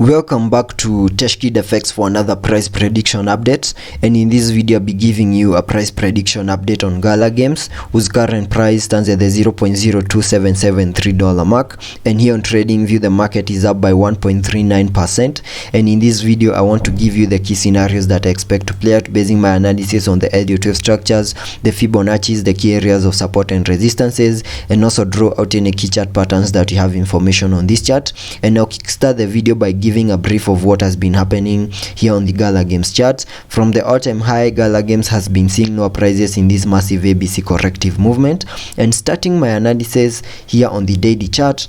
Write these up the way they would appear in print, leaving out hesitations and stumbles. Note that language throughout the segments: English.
Welcome back to Teshkid FX for another price prediction update, and in this video I'll be giving you a price prediction update on Gala games whose current price stands at the $0.02773 mark, and here on TradingView the market is up by 1.39%. and in this video I want to give you the key scenarios that I expect to play out basing my analysis on the Elliot wave structures, the Fibonacci's, the key areas of support and resistances, and also draw out any key chart patterns that you have information on this chart. And I'll kickstart the video by giving a brief of what has been happening here on the Gala games chart. From the all-time high, Gala games has been seeing lower prices in this massive ABC corrective movement, and starting my analysis here on the daily chart.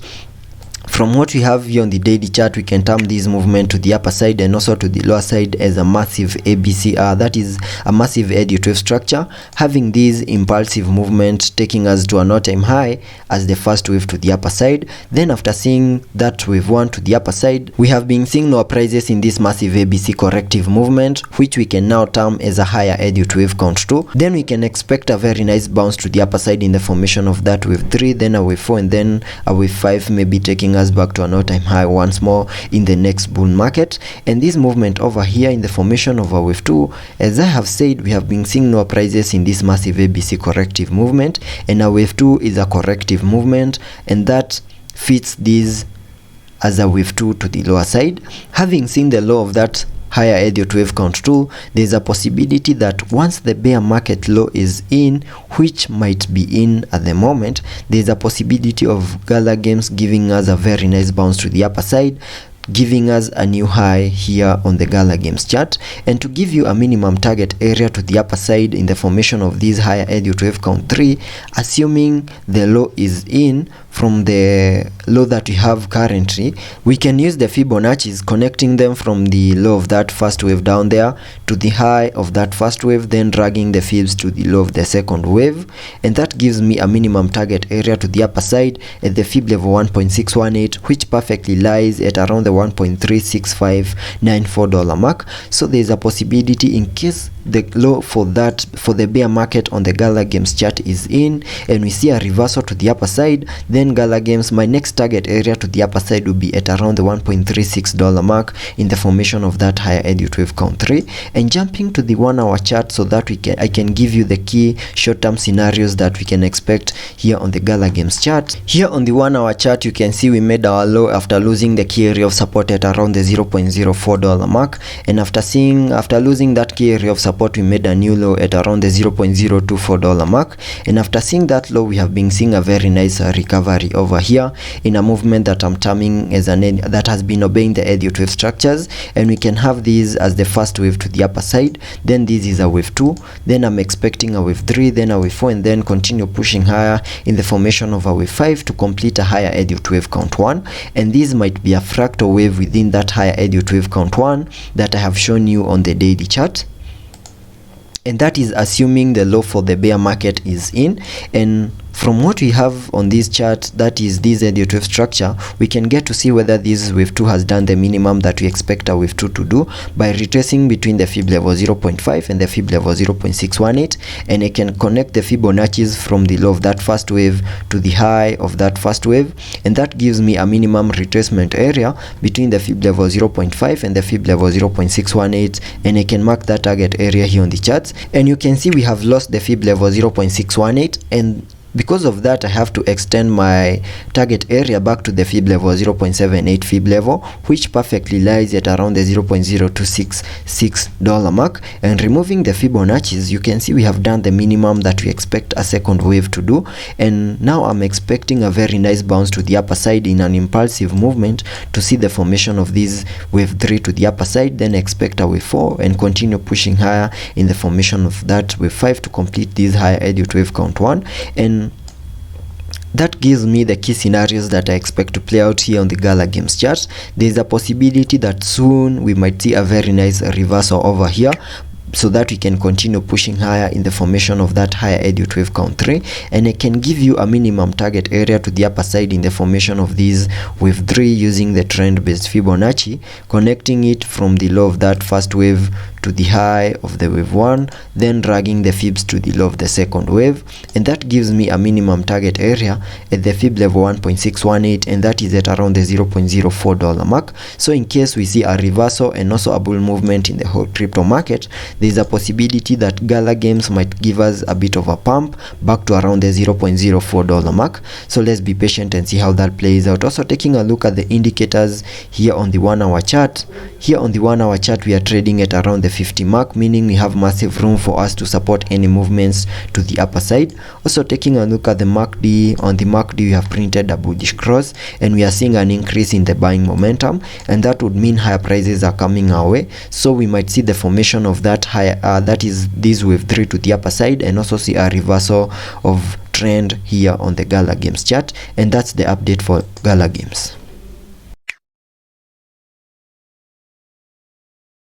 From what we have here on the daily chart, we can term this movement to the upper side and also to the lower side as a massive ABC, that is a massive Elliot wave structure, having this impulsive movement taking us to an all-time high as the first wave to the upper side. Then after seeing that wave 1 to the upper side, we have been seeing lower prices in this massive ABC corrective movement, which we can now term as a higher Elliot wave count 2. Then we can expect a very nice bounce to the upper side in the formation of that wave 3, then a wave 4, and then a wave 5, maybe taking us back to an all-time high once more in the next bull market. And this movement over here in the formation of a wave 2, as I have said, we have been seeing lower prices in this massive ABC corrective movement, and a wave 2 is a corrective movement, and that fits this as a wave 2 to the lower side. Having seen the low of that higher Elliot wave count 2, there is a possibility that once the bear market low is in, which might be in at the moment, there is a possibility of Gala games giving us a very nice bounce to the upper side, giving us a new high here on the Gala games chart. And to give you a minimum target area to the upper side in the formation of this higher Elliot wave count 3, assuming the low is in from the low that we have currently, we can use the Fibonacci's, connecting them from the low of that first wave down there to the high of that first wave, then dragging the fibs to the low of the second wave, and that gives me a minimum target area to the upper side at the fib level 1.618, which perfectly lies at around the $1.36594 mark. So there is a possibility, in case the low for the bear market on the Gala games chart is in and we see a reversal to the upper side, then Gala games, my next target area to the upper side will be at around the $1.36 mark in the formation of that higher Elliot wave count 3. And jumping to the 1 hour chart so that I can give you the key short-term scenarios that we can expect here on the Gala games chart. Here on the 1 hour chart, you can see we made our low after losing the key area of support at around the $0.04 mark, and after losing that key area of support, we made a new low at around the $0.024 mark. And after seeing that low, we have been seeing a very nice recovery over here in a movement that I'm terming as that has been obeying the Elliot wave structures, and we can have these as the first wave to the upper side, then this is a wave 2, then I'm expecting a wave 3, then a wave 4, and then continue pushing higher in the formation of a wave 5 to complete a higher Elliot wave count 1. And this might be a fractal wave within that higher Elliot wave count 1 that I have shown you on the daily chart, and that is assuming the low for the bear market is in. And from what we have on this chart, that is this Elliot wave structure, we can get to see whether this wave 2 has done the minimum that we expect a wave 2 to do by retracing between the fib level 0.5 and the fib level 0.618, and I can connect the Fibonacci's from the low of that first wave to the high of that first wave, and that gives me a minimum retracement area between the fib level 0.5 and the fib level 0.618, and I can mark that target area here on the charts. And you can see we have lost the fib level 0.618, and because of that, I have to extend my target area back to the fib level 0.78 fib level, which perfectly lies at around the $0.0266 mark. And removing the Fibonacci's, you can see we have done the minimum that we expect a second wave to do. And now I'm expecting a very nice bounce to the upper side in an impulsive movement to see the formation of this wave 3 to the upper side, then expect a wave 4 and continue pushing higher in the formation of that wave 5 to complete this higher Elliot wave count 1. And that gives me the key scenarios that I expect to play out here on the Gala games chart. There is a possibility that soon we might see a very nice reversal over here, so that we can continue pushing higher in the formation of that higher Elliot wave count 3, and I can give you a minimum target area to the upper side in the formation of this wave 3 using the trend based Fibonacci, connecting it from the low of that first wave to the high of the wave 1, then dragging the fibs to the low of the second wave, and that gives me a minimum target area at the fib level 1.618, and that is at around the $0.04 mark. So in case we see a reversal and also a bull movement in the whole crypto market, there is a possibility that Gala Games might give us a bit of a pump back to around the $0.04 mark. So let's be patient and see how that plays out. Also taking a look at the indicators here on the 1 hour chart. Here on the 1 hour chart, we are trading at around the 50 mark, meaning we have massive room for us to support any movements to the upper side. Also taking a look at the MACD. On the MACD, we have printed a bullish cross, and we are seeing an increase in the buying momentum, and that would mean higher prices are coming our way. So we might see the formation of that higher, that is this wave 3 to the upper side, and also see a reversal of trend here on the Gala Games chart. And that's the update for Gala Games.